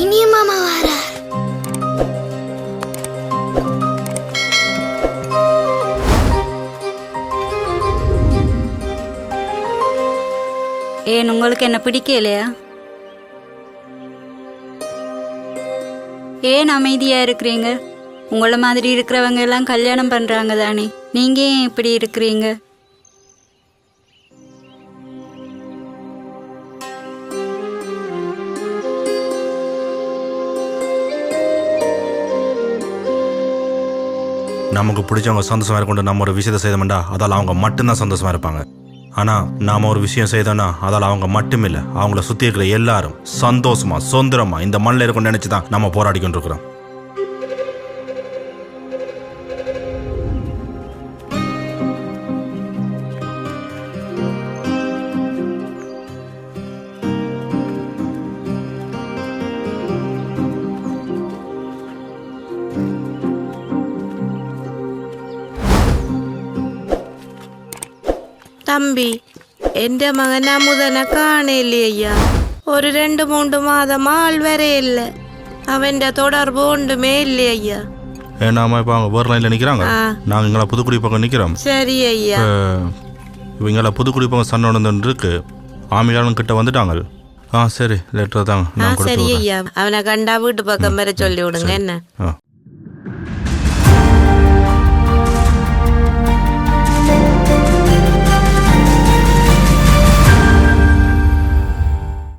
இனிய மாமா வாரார். ஏன் உங்களுக்கு என்ன பிடிக்கலையா? ஏன் அமைதியா இருக்கிறீங்க? உங்கள மாதிரி இருக்கிறவங்க எல்லாம் கல்யாணம் பண்றாங்க தானே, நீங்க ஏன் இப்படி இருக்கிறீங்க? நமக்கு பிடிச்சவங்க சந்தோஷமா இருக்கொண்டு நம்ம ஒரு விஷயத்தை செய்தோம்டா அதால் அவங்க மட்டும்தான் சந்தோஷமா இருப்பாங்க. ஆனால் நாம் ஒரு விஷயம் செய்தோன்னா அதால் அவங்க மட்டும் இல்லை, அவங்கள சுற்றி இருக்கிற எல்லாரும் சந்தோஷமா சுதந்திரமா இந்த மண்ணில் இருக்கும்னு நினச்சி தான் நம்ம போராடி கொண்டிருக்கிறோம். தம்பி, എന്റെ മകൻ അമുതനെ കാണയില്ലേ അയ്യാ. ഒരു 2-3 മാതമാ ആൾ വരെയില്ല. അവന്റെ தொடர்பு ஒன்றுமே இல்லை ஐயா. ஏன்னாமா இப்போ அவங்க வேறு லைனில் நிற்கிறாங்க, நாங்கள் இங்கே புதுக்குடி பக்கம் நிற்கிறோம். சரி ஐயா. இவங்கள புதுக்குடி பக்கம் சன்னொன்று இருக்கு, ஆமிகாரன் கிட்ட வந்துட்டாங்க. சரி லெட்டர் தாங்க நான் சரி கொடுத்து. ஐயா, அவனை கண்டா வீட்டு பக்கம் வர சொல்லி விடுங்க என்ன.